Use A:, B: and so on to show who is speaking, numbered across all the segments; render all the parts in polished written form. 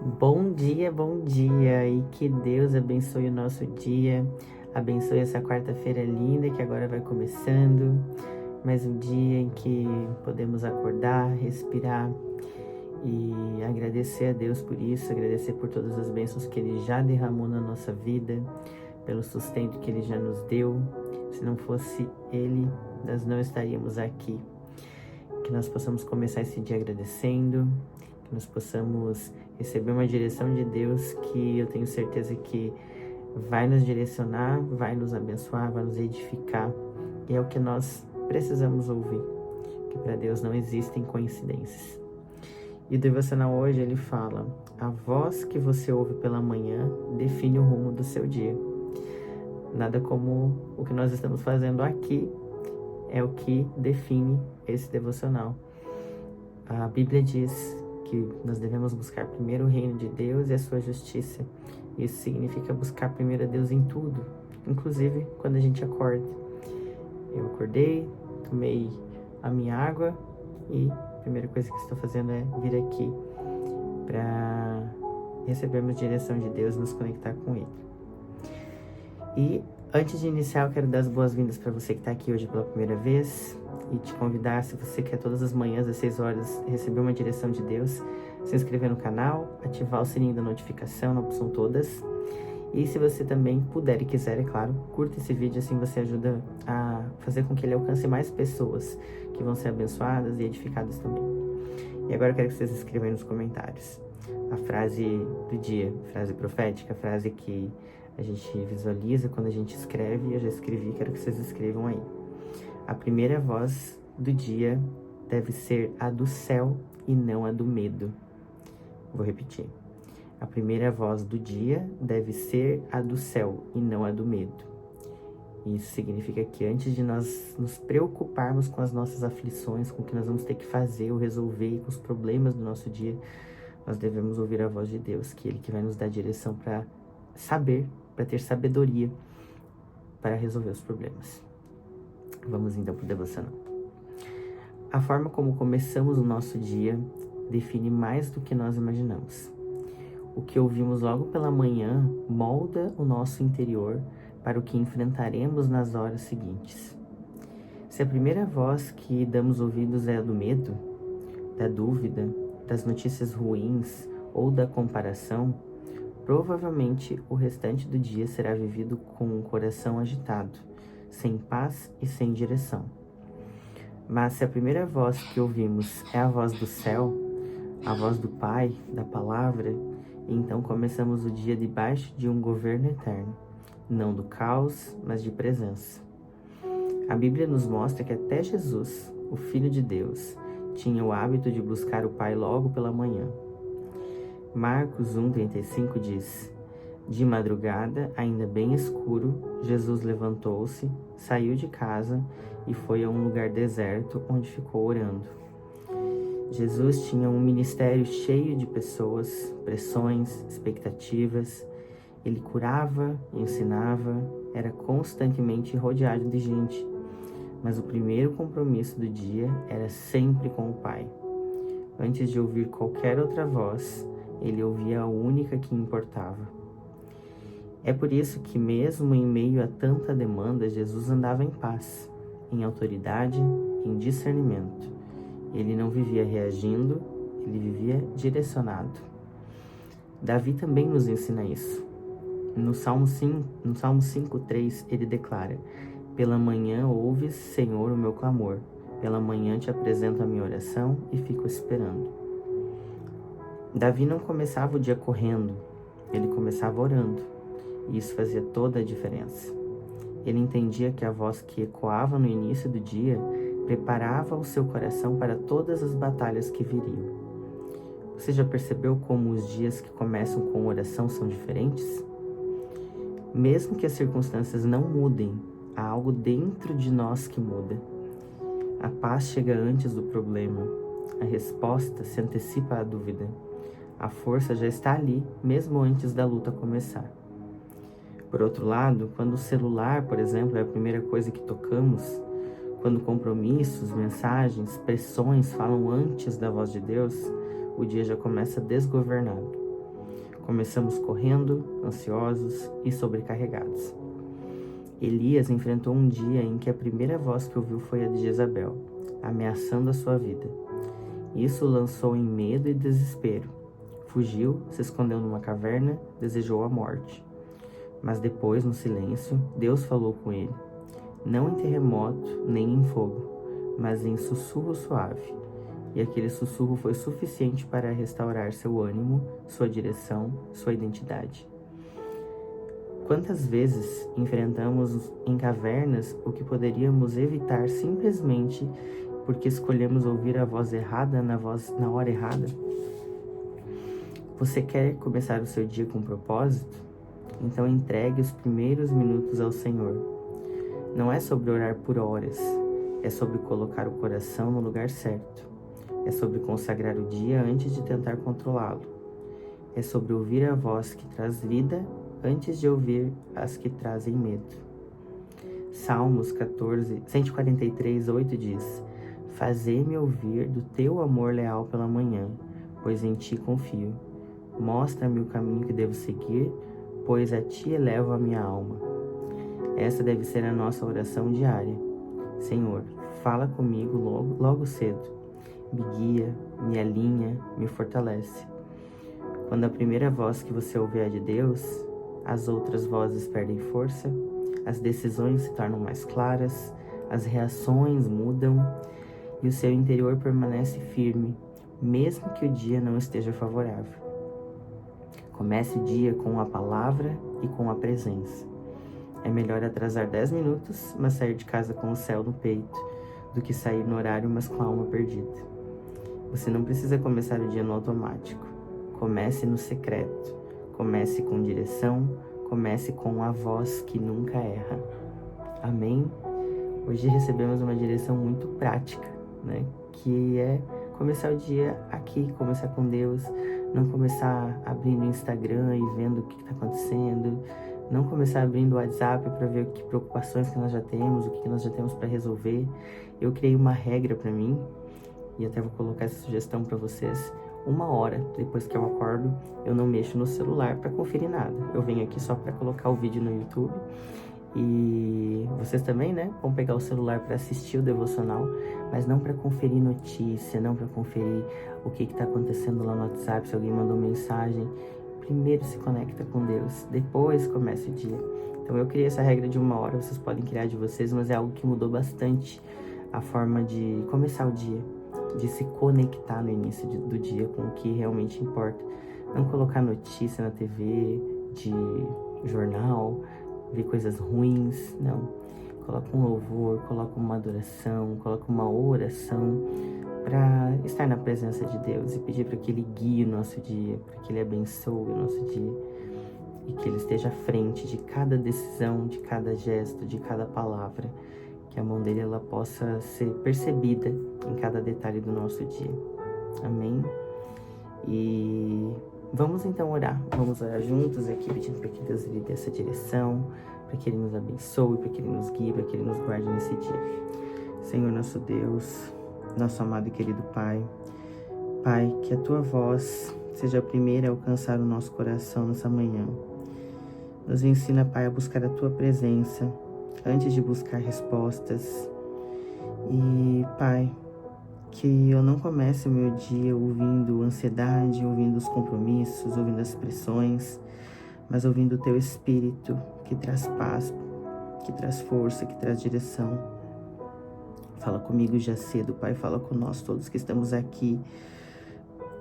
A: Bom dia e que Deus abençoe o nosso dia, abençoe essa quarta-feira linda que agora vai começando, mais um dia em que podemos acordar, respirar e agradecer a Deus por isso, agradecer por todas as bênçãos que Ele já derramou na nossa vida, pelo sustento que Ele já nos deu. Se não fosse Ele, nós não estaríamos aqui. Que nós possamos começar esse dia agradecendo, que nós possamos receber uma direção de Deus que eu tenho certeza que vai nos direcionar, vai nos abençoar, vai nos edificar. E é o que nós precisamos ouvir, que para Deus não existem coincidências. E o devocional hoje ele fala: a voz que você ouve pela manhã define o rumo do seu dia. Nada como o que nós estamos fazendo aqui é o que define esse devocional. A Bíblia diz que nós devemos buscar primeiro o reino de Deus e a sua justiça. Isso significa buscar primeiro a Deus em tudo, inclusive quando a gente acorda. Eu acordei, tomei a minha água e a primeira coisa que estou fazendo é vir aqui para recebermos direção de Deus e nos conectar com Ele. E antes de iniciar, eu quero dar as boas-vindas para você que está aqui hoje pela primeira vez e te convidar, se você quer todas as manhãs às 6 horas receber uma direção de Deus, se inscrever no canal, ativar o sininho da notificação na opção todas. E se você também puder e quiser, é claro, curta esse vídeo, assim você ajuda a fazer com que ele alcance mais pessoas que vão ser abençoadas e edificadas também. E agora eu quero que vocês escrevam aí nos comentários a frase do dia, frase profética, a frase que a gente visualiza quando a gente escreve. Eu já escrevi, quero que vocês escrevam aí. A primeira voz do dia deve ser a do céu e não a do medo. Vou repetir. A primeira voz do dia deve ser a do céu e não a do medo. Isso significa que antes de nós nos preocuparmos com as nossas aflições, com o que nós vamos ter que fazer ou resolver, com os problemas do nosso dia, nós devemos ouvir a voz de Deus, que é Ele que vai nos dar direção para saber, para ter sabedoria para resolver os problemas. Vamos então para o devocional. A forma como começamos o nosso dia define mais do que nós imaginamos. O que ouvimos logo pela manhã molda o nosso interior para o que enfrentaremos nas horas seguintes. Se a primeira voz que damos ouvidos é a do medo, da dúvida, das notícias ruins ou da comparação, provavelmente o restante do dia será vivido com um coração agitado, sem paz e sem direção. Mas se a primeira voz que ouvimos é a voz do céu, a voz do Pai, da Palavra, então começamos o dia debaixo de um governo eterno, não do caos, mas de presença. A Bíblia nos mostra que até Jesus, o Filho de Deus, tinha o hábito de buscar o Pai logo pela manhã. Marcos 1,35 diz: de madrugada, ainda bem escuro, Jesus levantou-se, saiu de casa e foi a um lugar deserto onde ficou orando. Jesus tinha um ministério cheio de pessoas, pressões, expectativas. Ele curava, ensinava, era constantemente rodeado de gente. Mas o primeiro compromisso do dia era sempre com o Pai. Antes de ouvir qualquer outra voz, ele ouvia a única que importava. É por isso que, mesmo em meio a tanta demanda, Jesus andava em paz, em autoridade, em discernimento. Ele não vivia reagindo, ele vivia direcionado. Davi também nos ensina isso. No Salmo 5,3, ele declara: pela manhã ouves, Senhor, o meu clamor. Pela manhã te apresento a minha oração e fico esperando. Davi não começava o dia correndo, ele começava orando. E isso fazia toda a diferença. Ele entendia que a voz que ecoava no início do dia preparava o seu coração para todas as batalhas que viriam. Você já percebeu como os dias que começam com oração são diferentes? Mesmo que as circunstâncias não mudem, há algo dentro de nós que muda. A paz chega antes do problema. A resposta se antecipa à dúvida. A força já está ali, mesmo antes da luta começar. Por outro lado, quando o celular, por exemplo, é a primeira coisa que tocamos, quando compromissos, mensagens, pressões falam antes da voz de Deus, o dia já começa desgovernado. Começamos correndo, ansiosos e sobrecarregados. Elias enfrentou um dia em que a primeira voz que ouviu foi a de Jezabel, ameaçando a sua vida. Isso o lançou em medo e desespero. Fugiu, se escondeu numa caverna, desejou a morte. Mas depois, no silêncio, Deus falou com ele, não em terremoto nem em fogo, mas em sussurro suave. E aquele sussurro foi suficiente para restaurar seu ânimo, sua direção, sua identidade. Quantas vezes enfrentamos em cavernas o que poderíamos evitar simplesmente porque escolhemos ouvir a voz errada na hora errada? Você quer começar o seu dia com propósito? Então entregue os primeiros minutos ao Senhor. Não é sobre orar por horas, é sobre colocar o coração no lugar certo. É sobre consagrar o dia antes de tentar controlá-lo. É sobre ouvir a voz que traz vida antes de ouvir as que trazem medo. Salmos 143, 8 diz, fazei-me ouvir do teu amor leal pela manhã, pois em ti confio. Mostra-me o caminho que devo seguir, pois a ti elevo a minha alma. Essa deve ser a nossa oração diária. Senhor, fala comigo logo cedo. Me guia, me alinha, me fortalece. Quando a primeira voz que você ouve é de Deus, as outras vozes perdem força, as decisões se tornam mais claras, as reações mudam e o seu interior permanece firme, mesmo que o dia não esteja favorável. Comece o dia com a palavra e com a presença. É melhor atrasar 10 minutos, mas sair de casa com o céu no peito, do que sair no horário, mas com a alma perdida. Você não precisa começar o dia no automático. Comece no secreto. Comece com direção. Comece com a voz que nunca erra. Amém? Hoje recebemos uma direção muito prática, né? Que é começar o dia aqui, começar com Deus. Não começar abrindo o Instagram e vendo o que está acontecendo. Não começar abrindo o WhatsApp para ver que preocupações que nós já temos, o que nós já temos para resolver. Eu criei uma regra para mim, e até vou colocar essa sugestão para vocês. 1 hora depois que eu acordo, eu não mexo no celular para conferir nada. Eu venho aqui só para colocar o vídeo no YouTube. E vocês também, né? Vão pegar o celular para assistir o devocional, mas não para conferir notícia, não para conferir o que está acontecendo lá no WhatsApp, se alguém mandou mensagem. Primeiro se conecta com Deus, depois começa o dia. Então eu criei essa regra de 1 hora, vocês podem criar de vocês, mas é algo que mudou bastante a forma de começar o dia, de se conectar no início do dia com o que realmente importa. Não colocar notícia na TV, de jornal, ver coisas ruins, não. Coloca um louvor, coloca uma adoração, coloca uma oração para estar na presença de Deus e pedir para que Ele guie o nosso dia, para que Ele abençoe o nosso dia e que Ele esteja à frente de cada decisão, de cada gesto, de cada palavra, que a mão dele ela possa ser percebida em cada detalhe do nosso dia. Amém? E vamos então orar. Vamos orar juntos aqui, pedindo para que Deus lhe dê essa direção, para que Ele nos abençoe, para que Ele nos guie, para que Ele nos guarde nesse dia. Senhor nosso Deus, nosso amado e querido Pai, Pai, que a Tua voz seja a primeira a alcançar o nosso coração nessa manhã. Nos ensina, Pai, a buscar a Tua presença, antes de buscar respostas. E, Pai, que eu não comece o meu dia ouvindo ansiedade, ouvindo os compromissos, ouvindo as pressões, mas ouvindo o Teu Espírito, que traz paz, que traz força, que traz direção. Fala comigo já cedo, Pai, fala com nós todos que estamos aqui,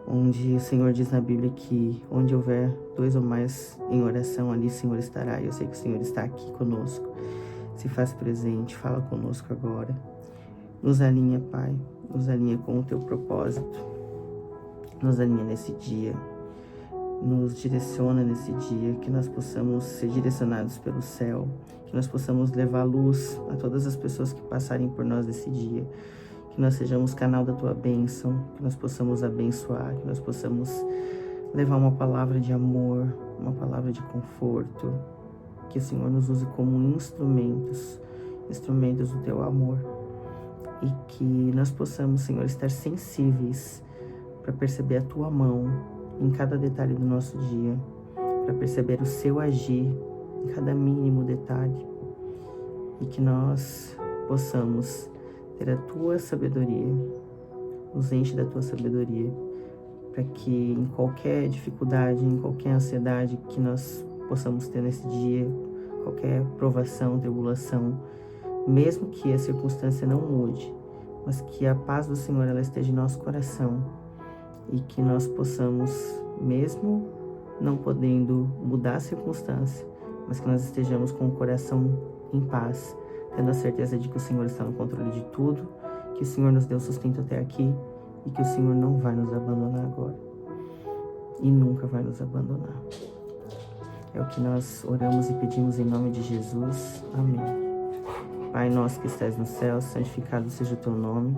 A: onde o Senhor diz na Bíblia que onde houver 2 ou mais em oração, ali o Senhor estará. Eu sei que o Senhor está aqui conosco. Se faz presente, fala conosco agora. Nos alinha, Pai, nos alinha com o Teu propósito. Nos alinha nesse dia. Nos direciona nesse dia, que nós possamos ser direcionados pelo céu, que nós possamos levar luz a todas as pessoas que passarem por nós nesse dia, que nós sejamos canal da Tua bênção, que nós possamos abençoar, que nós possamos levar uma palavra de amor, uma palavra de conforto, que o Senhor nos use como instrumentos do Teu amor, e que nós possamos, Senhor, estar sensíveis para perceber a Tua mão em cada detalhe do nosso dia, para perceber o seu agir em cada mínimo detalhe e que nós possamos ter a tua sabedoria, nos enche da tua sabedoria, para que em qualquer dificuldade, em qualquer ansiedade que nós possamos ter nesse dia, qualquer provação, tribulação, mesmo que a circunstância não mude, mas que a paz do Senhor ela esteja em nosso coração e que nós possamos, mesmo não podendo mudar a circunstância, mas que nós estejamos com o coração em paz, tendo a certeza de que o Senhor está no controle de tudo, que o Senhor nos deu sustento até aqui e que o Senhor não vai nos abandonar agora e nunca vai nos abandonar. É o que nós oramos e pedimos em nome de Jesus. Amém. Pai nosso que estás no céu, santificado seja o teu nome.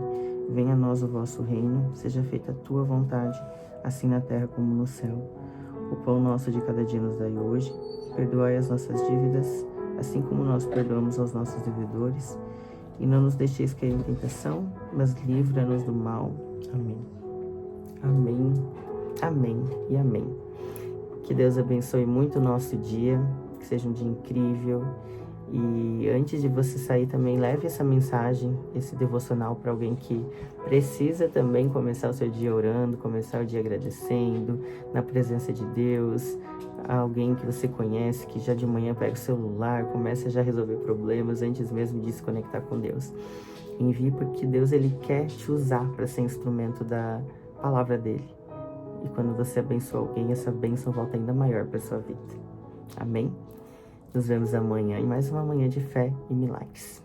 A: Venha a nós o vosso reino, seja feita a tua vontade, assim na terra como no céu. O pão nosso de cada dia nos dai hoje. Perdoai as nossas dívidas, assim como nós perdoamos aos nossos devedores. E não nos deixeis cair em tentação, mas livra-nos do mal. Amém. Amém, amém e amém. Que Deus abençoe muito o nosso dia, que seja um dia incrível. E antes de você sair também, leve essa mensagem, esse devocional para alguém que precisa também começar o seu dia orando, começar o dia agradecendo, na presença de Deus. Alguém que você conhece, que já de manhã pega o celular, começa a já resolver problemas antes mesmo de se conectar com Deus. Envie porque Deus ele quer te usar para ser instrumento da palavra dele. E quando você abençoa alguém, essa bênção volta ainda maior para sua vida. Amém? Nos vemos amanhã em mais uma manhã de fé e milagres.